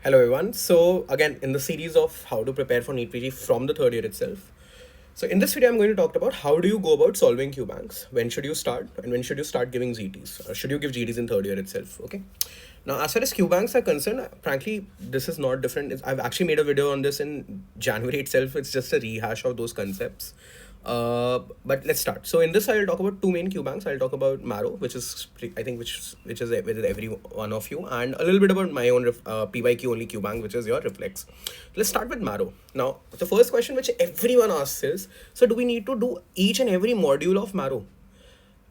Hello everyone. So again, in the series of how to prepare for NEET PG from the third year itself. So in this video, I'm going to talk about how do you go about solving Qbanks, when should you start, and when should you start giving GTs, or should you give GTs in third year itself? Okay. Now, as far as Qbanks are concerned, frankly, this is not different. I've actually made a video on this in January itself. It's just a rehash of those concepts. But let's start. So in this, I'll talk about two main Qbanks. I'll talk about Marrow, which is I think which is with every one of you, and a little bit about my own PYQ only Qbank, which is your Reflex. Let's start with Marrow. Now, the first question which everyone asks is, so do we need to do each and every module of Marrow?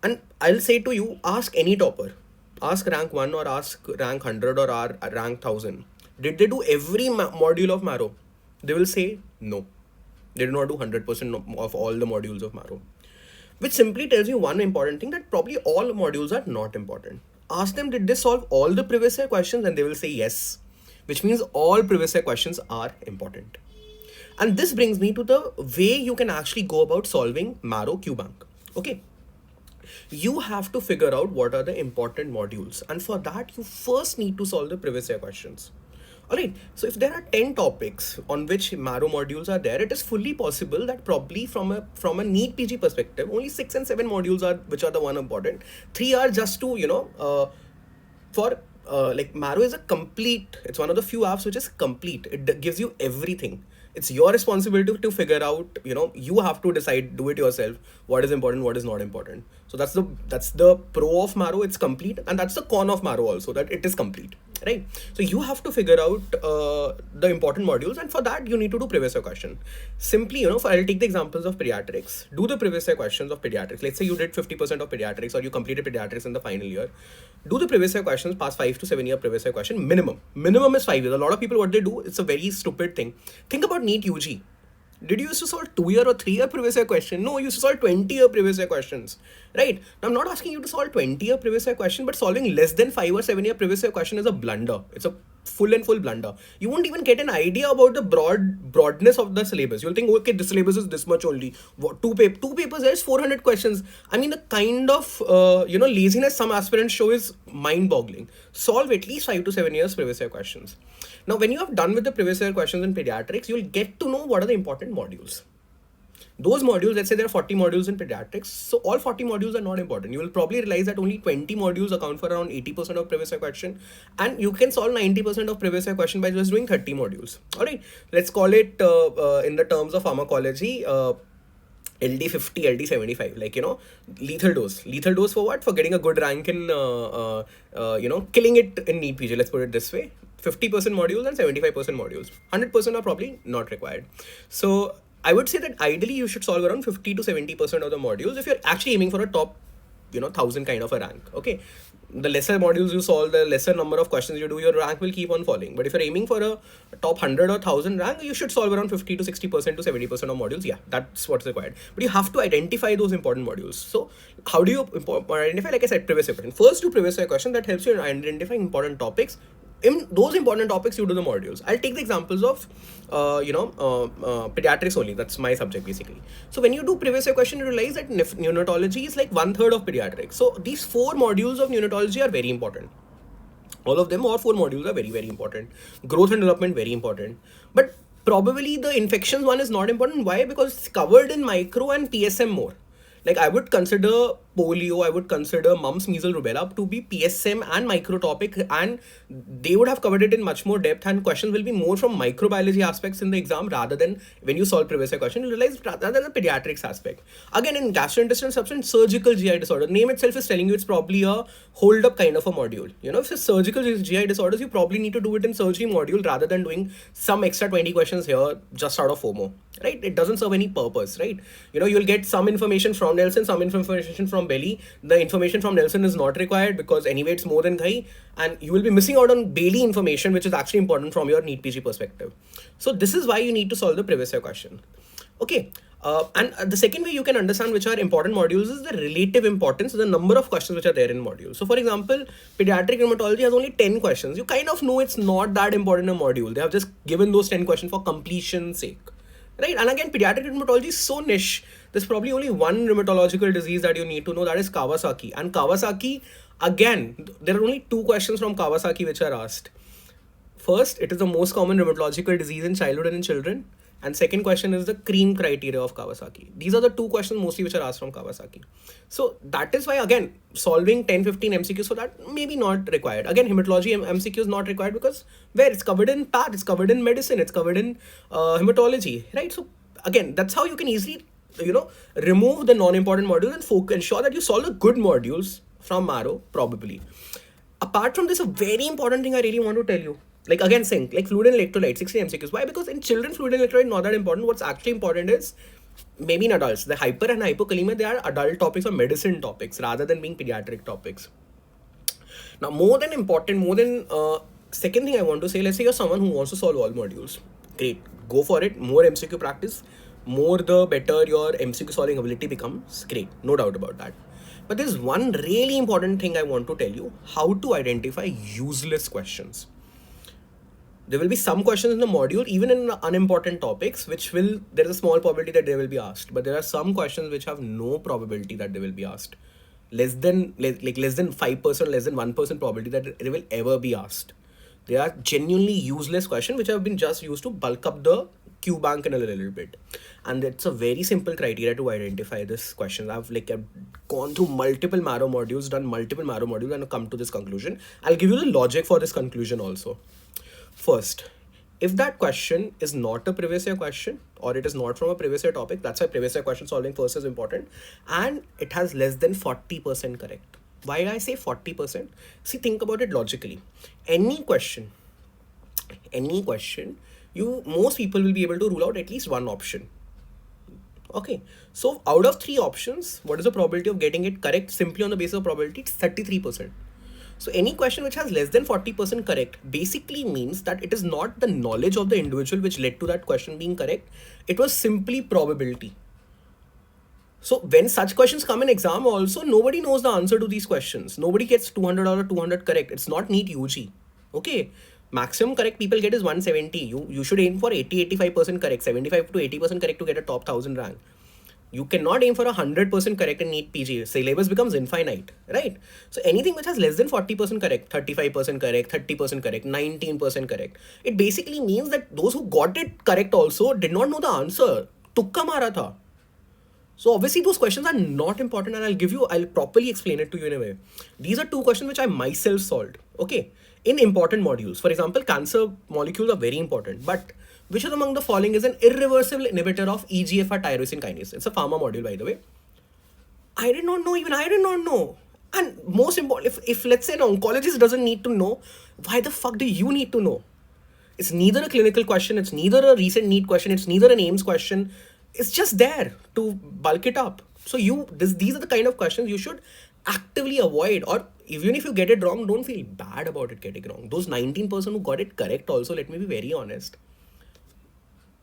And I'll say to you, ask any topper. Ask rank 1 or ask rank 100 or rank 1000. Did they do every module of Marrow? They will say no. They do not do 100% of all the modules of Marrow. Which simply tells you one important thing, that probably all modules are not important. Ask them, did they solve all the previous year questions? And they will say yes. Which means all previous year questions are important. And this brings me to the way you can actually go about solving Marrow Qbank. Okay. You have to figure out what are the important modules, and for that you first need to solve the previous year questions. Alright, so if there are 10 topics on which Marrow modules are there, it is fully possible that probably from a NEET PG perspective, only 6 and 7 modules are which are the one important. 3 are just to like Marrow is a complete. It's one of the few apps which is complete. It gives you everything. It's your responsibility to figure out, you have to decide, do it yourself, what is important, what is not important. So that's the pro of Marrow, it's complete, and that's the con of Marrow also, that it is complete, right? So you have to figure out the important modules, and for that you need to do previous year question. Simply, I'll take the examples of pediatrics. Do the previous year questions of pediatrics. Let's say you did 50% of pediatrics, or you completed pediatrics in the final year. Do the previous year questions, pass 5 to 7 year previous year question minimum. Minimum is 5 years. A lot of people, what they do, it's a very stupid thing. Think about NEET UG. Did you used to solve 2 year or 3 year previous year question? No, you used to solve 20 year previous year questions, right? Now, I'm not asking you to solve 20 year previous year question, but solving less than 5 or 7 year previous year question is a blunder. It's a full blunder. You won't even get an idea about the broadness of the syllabus. You'll think, okay, the syllabus is this much only. Two papers, there's 400 questions. I mean, the kind of laziness some aspirants show is mind-boggling. Solve at least 5 to 7 years previous year questions. Now, when you have done with the previous year questions in pediatrics, you'll get to know what are the important modules. Those modules, let's say there are 40 modules in pediatrics, so all 40 modules are not important. You will probably realize that only 20 modules account for around 80% of previous year question, and you can solve 90% of previous year question by just doing 30 modules. Alright, let's call it in the terms of pharmacology, LD50, LD75, like, lethal dose. Lethal dose for what? For getting a good rank in, killing it in NEET PG, let's put it this way. 50% modules and 75% modules. 100% are probably not required. So I would say that ideally you should solve around 50 to 70% of the modules if you're actually aiming for a top 1000 kind of a rank. Okay, the lesser modules you solve, the lesser number of questions you do, your rank will keep on falling. But if you're aiming for a top 100 or 1000 rank, you should solve around 50 to 60% to 70% of modules. Yeah, that's what's required. But you have to identify those important modules. So how do you identify? Like I said, previous year question. First do previous year question. That helps you in identifying important topics. In those important topics, you do the modules. I'll take the examples of, pediatrics only. That's my subject basically. So when you do previous year question, you realize that neonatology is like 1/3 of pediatrics. So these 4 modules of neonatology are very important. All of them, or 4 modules, are very, very important. Growth and development, very important. But probably the infections one is not important. Why? Because it's covered in micro and PSM more. Like, I would consider polio, I would consider mumps, measles, rubella to be PSM and micro topic, and they would have covered it in much more depth, and questions will be more from microbiology aspects in the exam rather than when you solve previous year question, you realize rather than the pediatrics aspect. Again, in gastrointestinal substance, surgical GI disorder, name itself is telling you it's probably a hold up kind of a module. If it's surgical GI disorders, you probably need to do it in surgery module rather than doing some extra 20 questions here just out of FOMO, right? It doesn't serve any purpose, right? You'll get some information from Nelson, some information from Bailey. The information from Nelson is not required because anyway it's more than Ghai, and you will be missing out on Bailey information, which is actually important from your NEET PG perspective. So this is why you need to solve the previous year question. Okay. And the second way you can understand which are important modules is the relative importance of the number of questions which are there in modules. So for example, pediatric rheumatology has only 10 questions. You kind of know it's not that important a module. They have just given those 10 questions for completion's sake. Right, and again, pediatric rheumatology is so niche. There's probably only one rheumatological disease that you need to know, that is Kawasaki. And Kawasaki, again, there are only 2 questions from Kawasaki which are asked. First, it is the most common rheumatological disease in childhood and in children. And second question is the cream criteria of Kawasaki. These are the two questions mostly which are asked from Kawasaki. So that is why, again, solving 10-15 MCQs for that maybe not required. Again, hematology MCQ is not required because where it's covered in PAT, it's covered in medicine, it's covered in hematology, right? So again, that's how you can easily, remove the non-important modules and ensure that you solve the good modules from Marrow, probably. Apart from this, a very important thing I really want to tell you, like again saying, like fluid and electrolyte, 60 MCQs. Why? Because in children, fluid and electrolyte not that important. What's actually important is maybe in adults, the hyper and hypokalemia, they are adult topics or medicine topics rather than being pediatric topics. Now, second thing I want to say, let's say you're someone who wants to solve all modules. Great, go for it. More MCQ practice, more the better your MCQ solving ability becomes. Great, no doubt about that. But there's one really important thing I want to tell you, how to identify useless questions. There will be some questions in the module, even in unimportant topics, there's a small probability that they will be asked. But there are some questions which have no probability that they will be asked. Less than 5%, less than 1% probability that they will ever be asked. They are genuinely useless questions which have been just used to bulk up the Qbank in a little bit. And it's a very simple criteria to identify this question. I've gone through multiple Marrow modules, done multiple Marrow modules, and come to this conclusion. I'll give you the logic for this conclusion also. First, if that question is not a previous year question or it is not from a previous year topic, that's why previous year question solving first is important, and it has less than 40% correct. Why did I say 40%? See, think about it logically. Any question, most people will be able to rule out at least one option. Okay, so out of 3 options, what is the probability of getting it correct simply on the basis of probability? It's 33%. So any question which has less than 40% correct basically means that it is not the knowledge of the individual which led to that question being correct. It was simply probability. So when such questions come in exam also, nobody knows the answer to these questions. Nobody gets 200 or 200 correct. It's not NEET UG. Okay. Maximum correct people get is 170. You should aim for 80-85% correct, 75 to 80% correct to get a top 1000 rank. You cannot aim for 100% correct in NEET PG. Syllabus becomes infinite, right? So anything which has less than 40% correct, 35% correct, 30% correct, 19% correct, it basically means that those who got it correct also did not know the answer. Tukka mara tha. So obviously those questions are not important, and I'll properly explain it to you in a way. These are 2 questions which I myself solved, okay, in important modules. For example, cancer molecules are very important, but which of among the following is an irreversible inhibitor of EGFR tyrosine kinase? It's a pharma module, by the way. I did not know. And most important, if let's say an oncologist doesn't need to know, why the fuck do you need to know? It's neither a clinical question, it's neither a recent NEET question, it's neither an AIMS question. It's just there to bulk it up. So these are the kind of questions you should actively avoid, or even if you get it wrong, don't feel bad about it getting wrong. Those 19% who got it correct also, let me be very honest,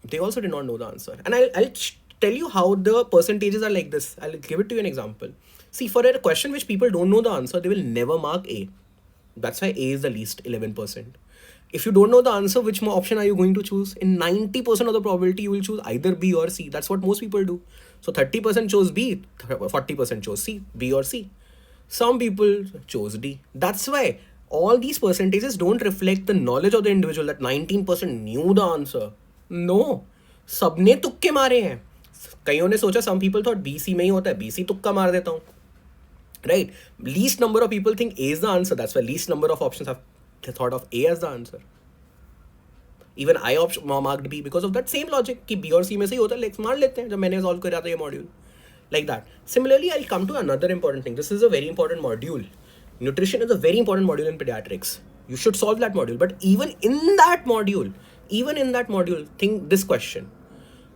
they also did not know the answer. And I'll tell you how the percentages are like this. I'll give it to you an example. See, for a question which people don't know the answer, they will never mark A. That's why A is the least, 11%. If you don't know the answer, which option are you going to choose? In 90% of the probability, you will choose either B or C. That's what most people do. So 30% chose B, 40% chose C, B or C. Some people chose D. That's why all these percentages don't reflect the knowledge of the individual, that 19% knew the answer. No, सबने तुक्के मारे हैं. कईयों ने सोचा, some people thought BC में ही होता है, BC तुक्का मार देता हूँ. Right? Least number of people think A is the answer. That's why least number of options have thought of A as the answer. Even I marked B because of that same logic कि B और C में से ही होता है, let's मार लेते हैं जब मैंने solve करा था ये module. Like that. Similarly, I'll come to another important thing. This is a very important module. Nutrition is a very important module in pediatrics. You should solve that module. But even in that module, think this question.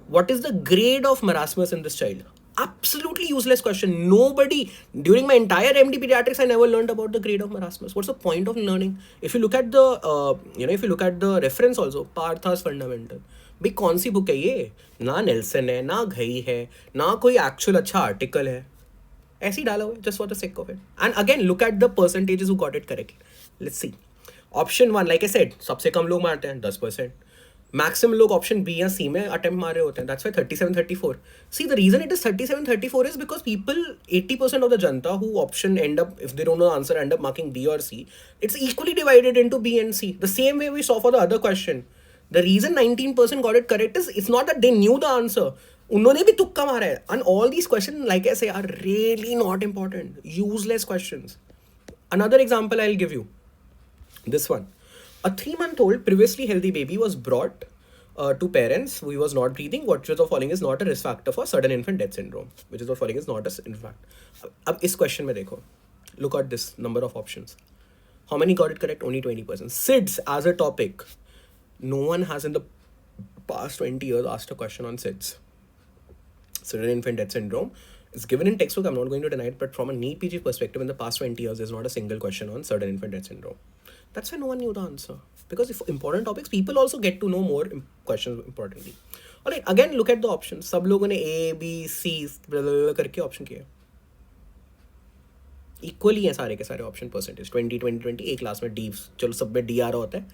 What is the grade of marasmus in this child? Absolutely useless question. Nobody, during my entire MD pediatrics, I never learned about the grade of marasmus. What's the point of learning? If you look at the reference also, Partha's Fundamental. भाई कौन सी book है ये? ना Nelson है, ना घई है, ना कोई एक्चुअल अच्छा आर्टिकल है. ऐसे ही डाला हुआ है, just for the sake of it. And again, look at the percentages who got it correct. Let's see. Option 1, like I said, सबसे कम लोग मारते हैं 10%. मैक्सिमम लोग ऑप्शन बी या सी में अटेम्प्ट मारे होते हैं. That's why 37-34. See the reason it is 37-34 is because people, 80% of the Janata who option end up, if they don't know the answer, end up marking B or C. It's equally divided into B and C, the same way we saw for the other question. The reason 19% got it correct is it's not that they knew the answer. उन्होंने भी तुक्का मारा है. And all these questions, like I say, are really not important, useless questions. Another example I'll give you. This one. A 3-month-old previously healthy baby was brought to parents who was not breathing. Which of the following is not a risk factor for sudden infant death syndrome? Which of the following is not a risk factor? अब इस question में देखो. Look at this number of options. How many got it correct? Only 20%. SIDS as a topic. No one has in the past 20 years asked a question on SIDS. Sudden infant death syndrome. It's given in textbook, I'm not going to deny it, but from a NEET PG perspective, in the past 20 years, there's not a single question on sudden infant death syndrome. That's why no one knew the answer. Because if important topics, people also get to know more questions importantly. Alright, again, look at the options. सब लोगों ने A, B, C करके option किया. Equally है सारे के सारे option percentage. 20 20 20. एक क्लास में D, चलो सब में D आ रहा होता है.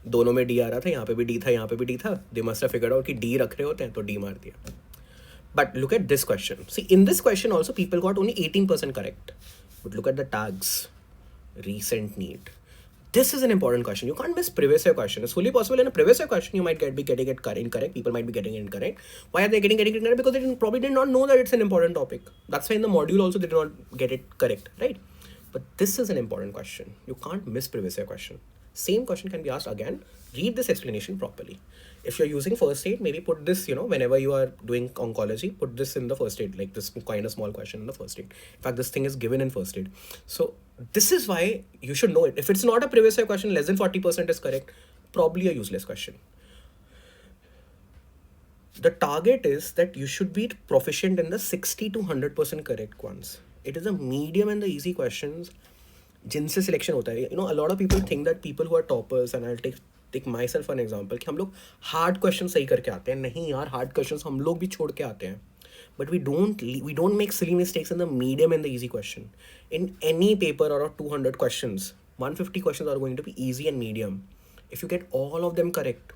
दोनों में D आ रहा था, यहाँ पे भी D था, यहाँ पे भी D था. They must have figured out कि D रख रहे होते हैं तो D मार दिया. But look at this question. See, in this question also, people got only 18% correct. But look at the tags. Recent NEET. This is an important question. You can't miss previous year question. It's fully possible in a previous year question you might be getting it incorrect. People might be getting it incorrect. Why are they getting it incorrect? Because they probably did not know that it's an important topic. That's why in the module also they did not get it correct, right? But this is an important question. You can't miss previous year question. Same question can be asked again. Read this explanation properly. If you're using first aid, maybe put this, whenever you are doing oncology, put this in the first aid, like this kind of small question in the first aid. In fact, this thing is given in first aid. So this is why you should know it. If it's not a previous year question, less than 40% is correct, probably a useless question. The target is that you should be proficient in the 60 to 100% correct ones. It is a medium and the easy questions जिनसे selection होता है. A lot of people think that people who are toppers, and I'll take myself an example, कि हम लोग hard question सही करके आते हैं. नहीं यार, हार्ड क्वेश्चंस हम लोग भी छोड़ के आते हैं. But we don't make silly mistakes in the medium and the easy question. In any paper or 200 questions, 150 questions are going to be easy and medium. If you get all of them correct,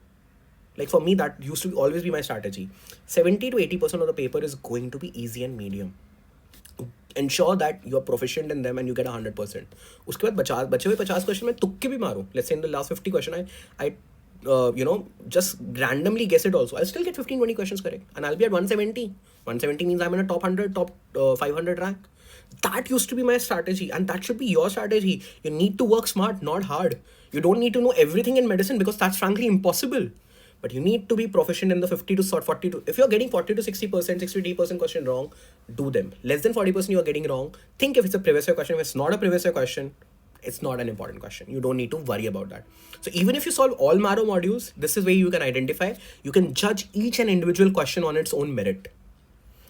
like for me, that used to always be my strategy. 70 to 80% of the paper is going to be easy and medium. Ensure that you are proficient in them and you get 100%. उसके बाद बचे हुए 50 question में तुक्के भी मारो. Let's say in the last 50 question, I just randomly guess it also. I'll still get 15-20 questions correct, and I'll be at 170. 170 means I'm in a top 100, top 500 rank. That used to be my strategy, and that should be your strategy. You need to work smart, not hard. You don't need to know everything in medicine because that's frankly impossible. But you need to be proficient in the 50 to 40 to, if you're getting 40 to 60%, 60 to 80% question wrong, do them. Less than 40% you are getting wrong. Think if it's a previous year question. If it's not a previous year question, it's not an important question. You don't need to worry about that. So even if you solve all Marrow modules, this is where you can identify, you can judge each and individual question on its own merit.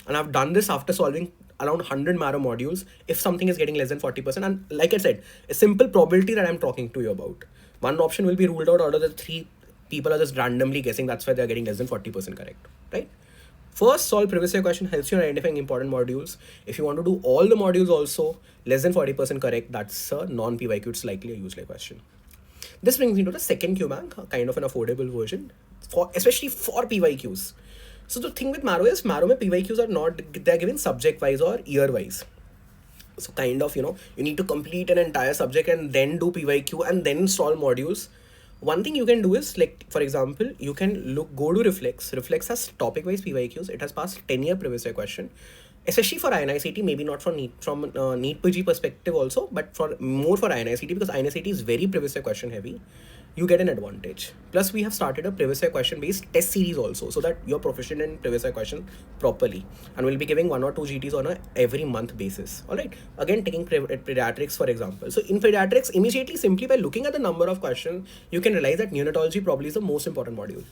And I've done this after solving around 100 Marrow modules. If something is getting less than 40%, and like I said, a simple probability that I'm talking to you about. One option will be ruled out of the 3 people are just randomly guessing. That's why they're getting less than 40% correct, right? First, solve previous year question helps you in identifying important modules. If you want to do all the modules also, less than 40% correct, that's a non-PYQ, it's likely a useless question. This brings me to the second Qbank, kind of an affordable version, especially for PYQs. So the thing with Marrow is, Marrow mein PYQs are not, they're given subject-wise or year-wise. So kind of, you need to complete an entire subject and then do PYQ and then solve modules. One thing you can do is, like, for example, you can go to Reflex. Reflex has topic-wise PYQs. It has passed 10-year previous year question. Especially for INI-CET, maybe not for NEET, from NEET PG perspective also, but more for INI-CET, because INI-CET is very previous year question heavy. You get an advantage. Plus, we have started a previous year question based test series also, so that you're proficient in previous year question properly. And we'll be giving 1 or 2 GTs on a every month basis. All right. Again, taking pediatrics, for example. So in pediatrics, immediately, simply by looking at the number of questions, you can realize that neonatology probably is the most important module.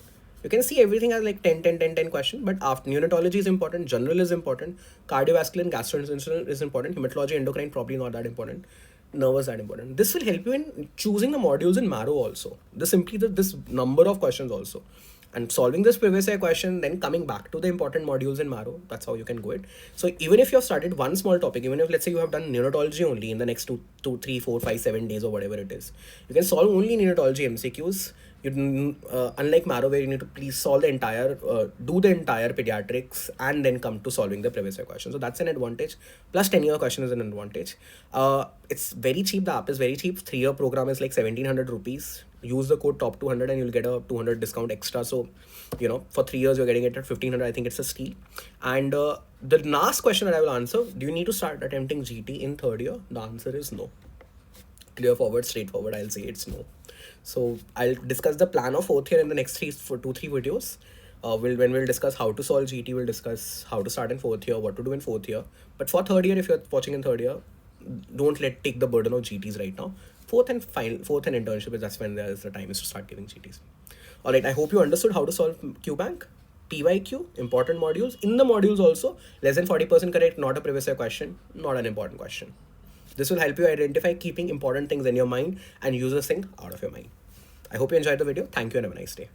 You can see everything as like 10, 10, 10, 10 question, but after neonatology is important, general is important, cardiovascular and gastrointestinal is important, hematology, endocrine probably not that important, nervous that important. This will help you in choosing the modules in Marrow also. This number of questions also. And solving this previous year question, then coming back to the important modules in Marrow, that's how you can go it. So even if you have started one small topic, even if let's say you have done neonatology only in the next 2, 3, 4, 5, 7 days or whatever it is, you can solve only neonatology MCQs. Unlike Marrow, where you need to please solve the entire, do the entire pediatrics and then come to solving the previous year question. So that's an advantage. Plus 10-year question is an advantage. It's very cheap. The app is very cheap. 3-year program is like 1700 rupees. Use the code top 200 and you'll get a 200 discount extra. So, for 3 years, you're getting it at 1500. I think it's a steal. And the last question that I will answer, do you need to start attempting GT in 3rd year? The answer is no. Clear forward, straightforward, I'll say it's no. So I'll discuss the plan of 4th year in the next 3 videos. When we'll discuss how to solve GT, we'll discuss how to start in 4th year, what to do in 4th year. But for 3rd year, if you're watching in 3rd year, don't take the burden of GTs right now. 4th and internship, that's when there's the time is to start giving GTs. All right, I hope you understood how to solve Qbank. PYQ, important modules. In the modules also, less than 40% correct, not a previous year question, not an important question. This will help you identify keeping important things in your mind and useless things out of your mind. I hope you enjoyed the video. Thank you and have a nice day.